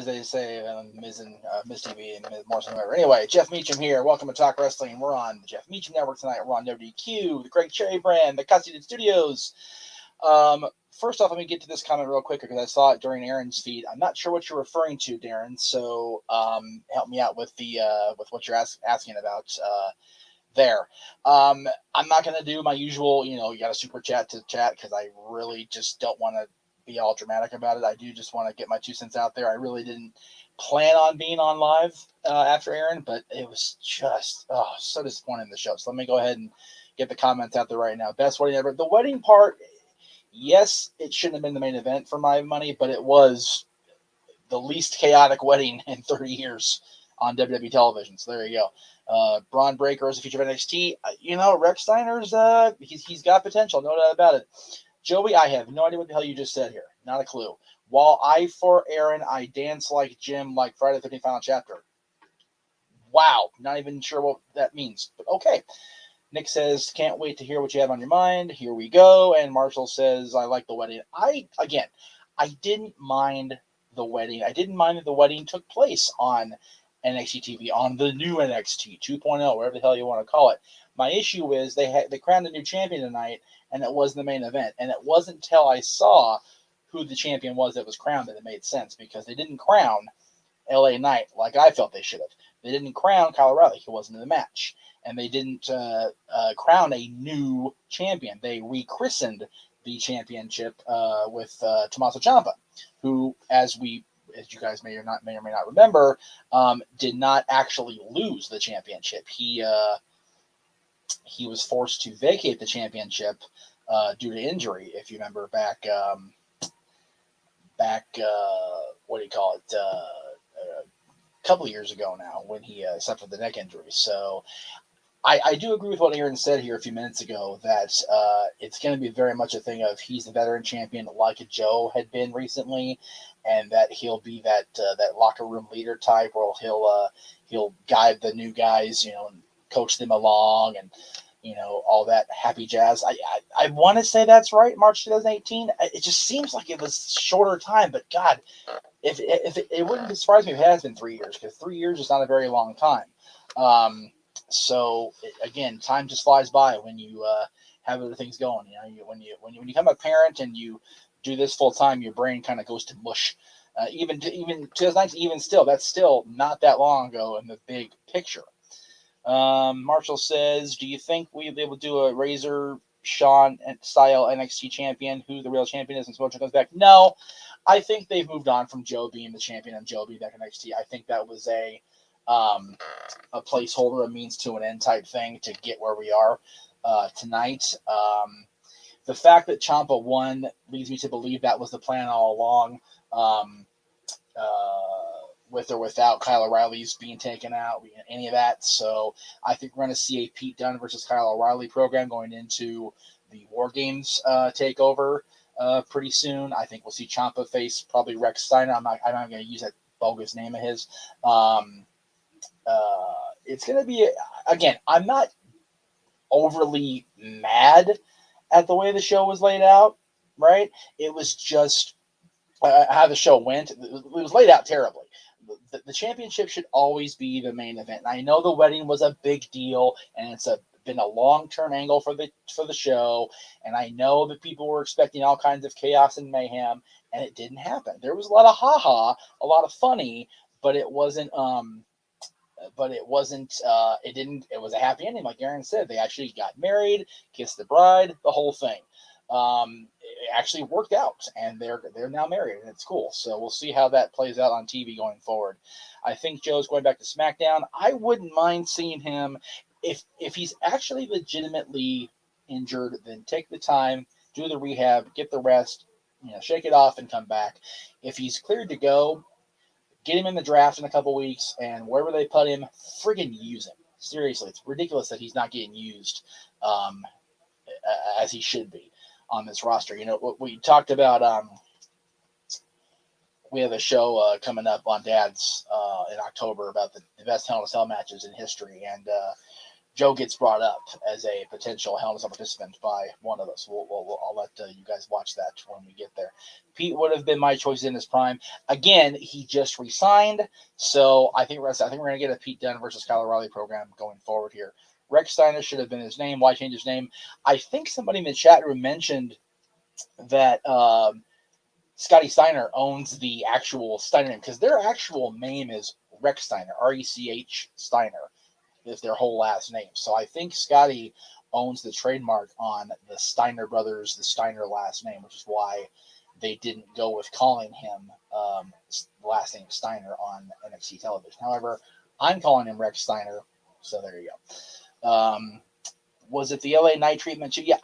as they say, Miz and Miz TV and Miz Morrison, whatever. Anyway, Jeff Meacham here. Welcome to Talk Wrestling. We're on the Jeff Meacham Network tonight. We're on WDQ, the Greg Cherry brand, the Custody Studios. First off, let me get to this comment real quick because I saw it during Aaron's feed. I'm not sure what you're referring to, Darren. So help me out with the with what you're asking about there. I'm not going to do my usual, you got a super chat to chat because I really just don't want to be all dramatic about it. I do just want to get my 2 cents out there. I really didn't plan on being on live after Aaron, but it was just so disappointing in the show. So let me go ahead and get the comments out there right now. Best wedding ever. The wedding part, yes, it shouldn't have been the main event for my money, but it was the least chaotic wedding in 30 years on WWE television. So there you go. Braun Breaker is a feature of NXT. Rex Steiner's he's got potential, no doubt about it. Joey, I have no idea what the hell you just said here. Not a clue. While for Aaron, I dance like Jim, like Friday the 13th Final Chapter. Wow. Not even sure what that means. But okay. Nick says, can't wait to hear what you have on your mind. Here we go. And Marshall says, I like the wedding. I didn't mind the wedding. I didn't mind that the wedding took place on NXT TV, on the new NXT 2.0, whatever the hell you want to call it. My issue is they crowned a new champion tonight, and it wasn't the main event. And it wasn't until I saw who the champion was that was crowned that it made sense, because they didn't crown LA Knight like I felt they should have. They didn't crown Kyle O'Reilly. He wasn't in the match. And they didn't crown a new champion. They rechristened the championship with Tommaso Ciampa, who, as you guys may or may not remember, did not actually lose the championship. He was forced to vacate the championship due to injury. If you remember back, what do you call it? A couple of years ago now, when he suffered the neck injury. So I do agree with what Aaron said here a few minutes ago, that it's going to be very much a thing of he's the veteran champion like Joe had been recently, and that he'll be that locker room leader type, where he'll guide the new guys, and coach them along, and all that happy jazz. I want to say that's right, March 2018. It just seems like it was shorter time, but God, if it wouldn't surprise me if it has been 3 years, because 3 years is not a very long time. So again, time just flies by when you have other things going. When you become a parent and you do this full time, your brain kind of goes to mush. Even 2019, even still, that's still not that long ago in the big picture. Marshall says, do you think we'll be able to do a Razor Shawn style NXT champion, who the real champion is, and Smoke comes back? No, I think they've moved on from Joe being the champion and Joe being back in NXT. I think that was a placeholder, a means to an end type thing to get where we are tonight. The fact that Ciampa won leads me to believe that was the plan all along, with or without Kyle O'Reilly's being taken out, any of that. So I think we're going to see a Pete Dunne versus Kyle O'Reilly program going into the War Games takeover pretty soon. I think we'll see Ciampa face probably Rex Steiner. I'm not going to use that bogus name of his. It's going to be, again, I'm not overly mad at the way the show was laid out, right? It was just how the show went. It was laid out terribly. The championship should always be the main event. And I know the wedding was a big deal, and it's been a long-term angle for the show, and I know that people were expecting all kinds of chaos and mayhem, and it didn't happen. There was a lot of ha-ha, a lot of funny, but it wasn't it was a happy ending. Like Aaron said, they actually got married, kissed the bride, the whole thing. It actually worked out, and they're now married, and it's cool. So we'll see how that plays out on TV going forward. I think Joe's going back to SmackDown. I wouldn't mind seeing him if he's actually legitimately injured. Then take the time, do the rehab, get the rest, shake it off, and come back. If he's cleared to go, get him in the draft in a couple weeks, and wherever they put him, friggin' use him. Seriously, it's ridiculous that he's not getting used as he should be on this roster. What we talked about, we have a show coming up on Dad's in October about the best Hell in a Cell matches in history, and Joe gets brought up as a potential Hell in a Cell participant by one of us. I'll let you guys watch that when we get there. Pete would have been my choice in his prime. Again, he just re-signed, so I think we're going to get a Pete Dunne versus Kyle O'Reilly program going forward here. Rex Steiner should have been his name. Why change his name? I think somebody in the chat room mentioned that Scotty Steiner owns the actual Steiner name, because their actual name is Rex Steiner, R-E-C-H Steiner is their whole last name. So I think Scotty owns the trademark on the Steiner brothers, the Steiner last name, which is why they didn't go with calling him the last name Steiner on NXT television. However, I'm calling him Rex Steiner, so there you go. Was it the LA Knight treatment? Yeah,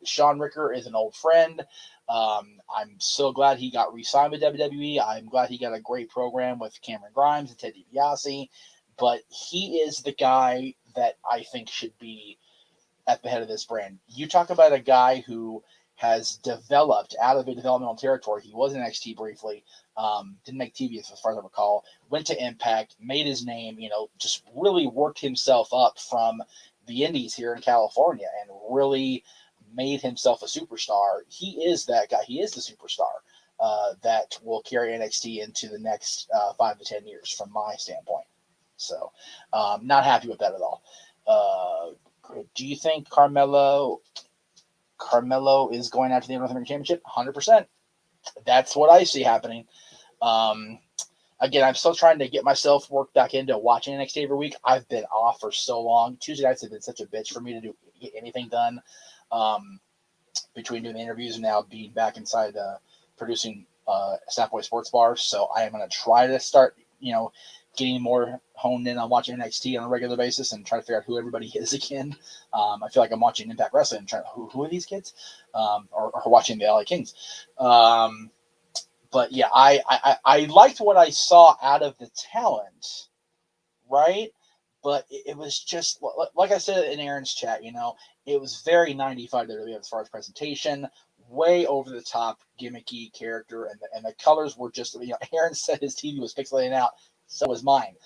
Sean Ricker is an old friend. I'm so glad he got re-signed with WWE. I'm glad he got a great program with Cameron Grimes and Ted DiBiase. But he is the guy that I think should be at the head of this brand. You talk about a guy who has developed out of a developmental territory. He was in NXT briefly. Didn't make TV as far as I recall. Went to Impact, made his name, just really worked himself up from the indies here in California and really made himself a superstar. He is that guy. He is the superstar that will carry NXT into the next 5 to 10 years from my standpoint. So not happy with that at all. Do you think Carmelo is going after the North American Championship? 100%. That's what I see happening. Again, I'm still trying to get myself worked back into watching NXT every week. I've been off for so long. Tuesday nights have been such a bitch for me to get anything done. Between doing the interviews and now being back inside producing Snapboy Sports Bar. So I am going to try to start, getting more honed in on watching NXT on a regular basis and try to figure out who everybody is again. I feel like I'm watching Impact Wrestling and trying to, who are these kids? Or watching the LA Kings. But yeah, I liked what I saw out of the talent, right? But it was just, like I said in Aaron's chat, it was very 95 WWE as far as presentation, way over the top, gimmicky character, and the colors were just, Aaron said his TV was pixelating out, so was mine.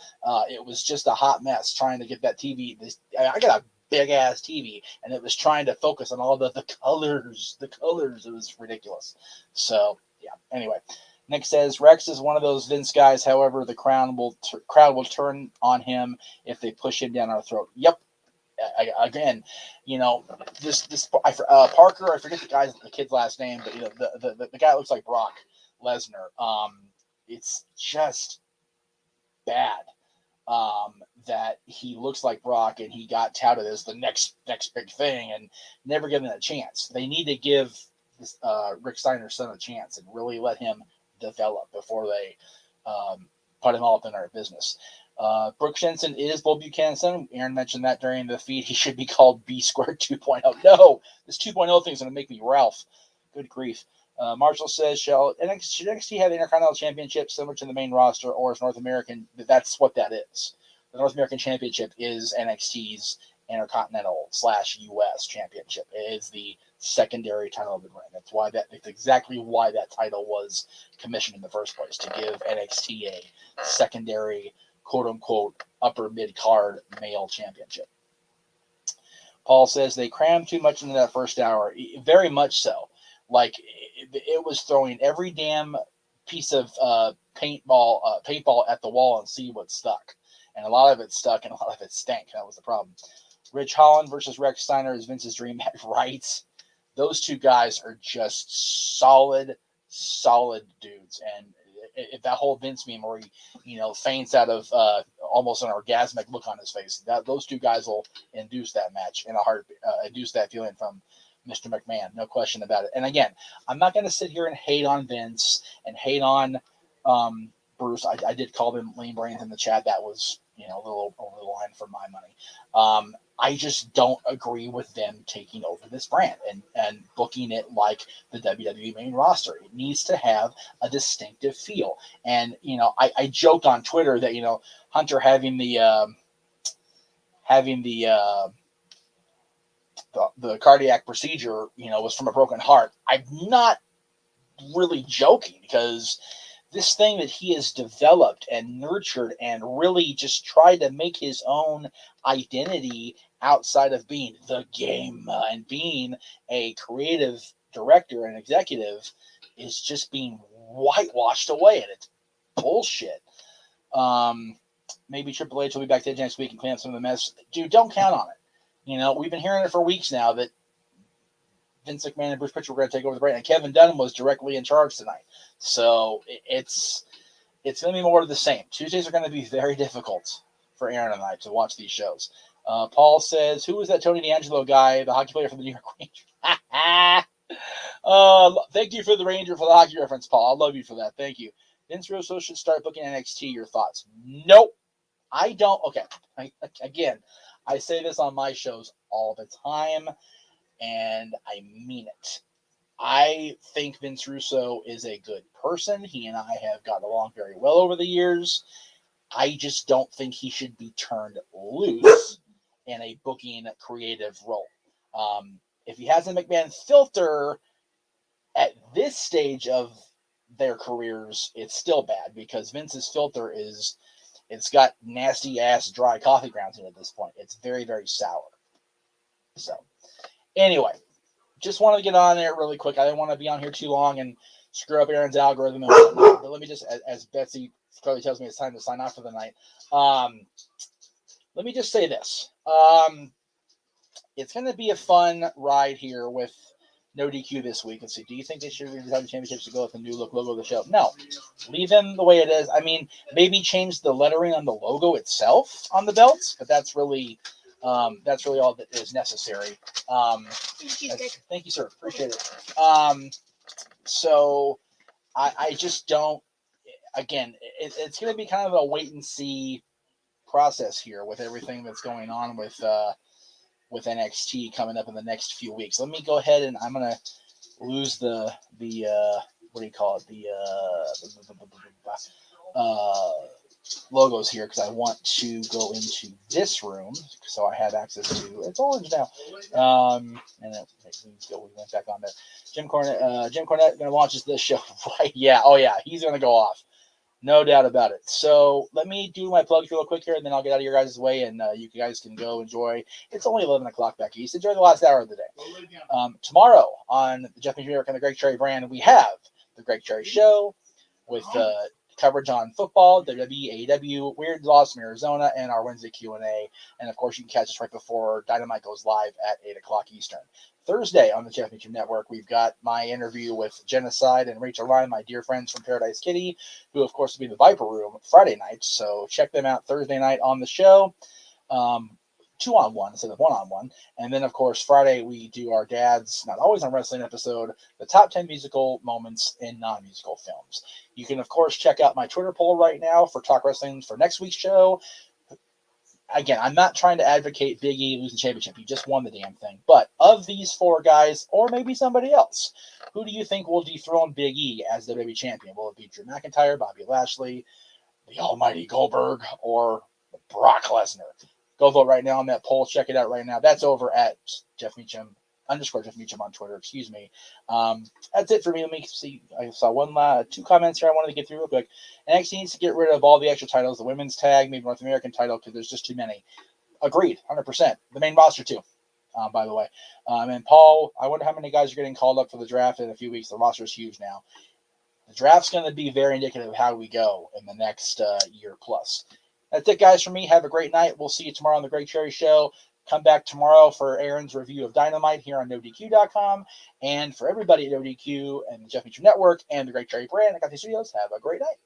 It was just a hot mess trying to get that TV. I got a big ass TV, and it was trying to focus on all the colors. The colors, it was ridiculous. So yeah. Anyway. Nick says, Rex is one of those Vince guys. However, the crowd will turn on him if they push him down our throat. Yep. Again, Parker, I forget the kid's last name, but the guy looks like Brock Lesnar. It's just bad that he looks like Brock and he got touted as the next big thing and never given a chance. They need to give this, Rick Steiner's son a chance and really let him develop before they put him all up in our business. Brooke Shenson is Bull Buchanan's son. Aaron mentioned that during the feed. He should be called B Squared 2.0. No, this 2.0 thing is going to make me Ralph. Good grief. Marshall says, should NXT have the Intercontinental Championship similar to the main roster, or is North American? That's what that is. The North American Championship is NXT's Intercontinental /US Championship. It is the secondary title of the brand. That's exactly why that title was commissioned in the first place, to give NXT a secondary, quote unquote, upper mid card male championship. Paul says they crammed too much into that first hour. Very much so. Like it was throwing every damn piece of paintball at the wall and see what stuck. And a lot of it stuck and a lot of it stank. That was the problem. Rich Holland versus Rex Steiner is Vince's dream match, right? Those two guys are just solid dudes. And if that whole Vince meme where he, faints out of almost an orgasmic look on his face, those two guys will induce that match in a heartbeat, induce that feeling from Mr. McMahon, no question about it. And again, I'm not going to sit here and hate on Vince and hate on Bruce. I did call him lean brains in the chat. That was, a little over the line for my money. I just don't agree with them taking over this brand and booking it like the WWE main roster. It needs to have a distinctive feel. And, I joked on Twitter that, Hunter having the cardiac procedure, was from a broken heart. I'm not really joking, because this thing that he has developed and nurtured and really just tried to make his own identity outside of being the game and being a creative director and executive is just being whitewashed away, and it's bullshit. Maybe Triple H will be back to next week and clean up some of the mess. Dude, don't count on it. We've been hearing it for weeks now that Vince McMahon and Bruce Pritchard were going to take over the brand, and Kevin Dunn was directly in charge tonight. So it's going to be more of the same. Tuesdays are going to be very difficult for Aaron and I to watch these shows. Paul says, who was that Tony D'Angelo guy, the hockey player for the New York Rangers? Thank you for the hockey reference, Paul. I love you for that. Thank you. Vince Russo should start booking NXT. Your thoughts? Nope. I don't. Okay. Again, I say this on my shows all the time, and I mean it. I think Vince Russo is a good person. He and I have gotten along very well over the years. I just don't think he should be turned loose in a booking creative role. If he has a McMahon filter at this stage of their careers, it's still bad because Vince's filter it's got nasty ass dry coffee grounds in it at this point. It's very, very sour. So anyway, just wanted to get on there really quick. I didn't want to be on here too long and screw up Aaron's algorithm. But let me just, as Betsy clearly tells me it's time to sign off for the night. Let me just say this. It's going to be a fun ride here with No DQ this week. Let's see. Do you think they should redesign the championships to go with the new look logo of the show? No. Leave them the way it is. I mean, maybe change the lettering on the logo itself on the belts, but that's really all that is necessary. Thank you, sir. Appreciate it. So I just don't. Again, it's going to be kind of a wait and see process here with everything that's going on with NXT coming up in the next few weeks. Let me go ahead and I'm going to lose the what do you call it? The logos here because I want to go into this room so I have access to it's orange now. And then we went back on there. Jim Cornette gonna launch this show, right? Yeah, oh yeah, he's gonna go off. No doubt about it. So let me do my plugs real quick here, and then I'll get out of your guys' way, and you guys can go enjoy. It's only 11 o'clock back east. Enjoy the last hour of the day. Tomorrow on the Jeff Meacham Network and the Greg Cherry brand, we have the Greg Cherry Show with coverage on football, WWE, AEW, Weird Loss from Arizona, and our Wednesday Q&A. And, of course, you can catch us right before Dynamite goes live at 8 o'clock Eastern. Thursday on the Jeff Meacham Network, we've got my interview with Genocide and Rachel Ryan, my dear friends from Paradise Kitty, who, of course, will be in the Viper Room Friday night. So check them out Thursday night on the show. 2-on-1 instead of 1-on-1. And then, of course, Friday we do our dad's Not Always on Wrestling episode, the top 10 musical moments in non-musical films. You can, of course, check out my Twitter poll right now for Talk Wrestling for next week's show. Again, I'm not trying to advocate Big E losing the championship. He just won the damn thing. But of these four guys, or maybe somebody else, who do you think will dethrone Big E as the WWE champion? Will it be Drew McIntyre, Bobby Lashley, the almighty Goldberg, or Brock Lesnar? Go vote right now on that poll. Check it out right now. That's over at Jeff Meacham _Jeff Meacham on Twitter. Excuse me. That's it for me. Let me see. I saw two comments here I wanted to get through real quick. NXT needs to get rid of all the extra titles, the women's tag, maybe North American title, because there's just too many. Agreed, 100%. The main roster too, by the way. And Paul, I wonder how many guys are getting called up for the draft in a few weeks. The roster is huge now. The draft's going to be very indicative of how we go in the next year plus. That's it, guys, for me. Have a great night. We'll see you tomorrow on the Greg Cherry Show. Come back tomorrow for Aaron's review of Dynamite here on NoDQ.com. And for everybody at NoDQ and the Jeff Meacham Network and the Greg Cherry brand, I got these studios. Have a great night.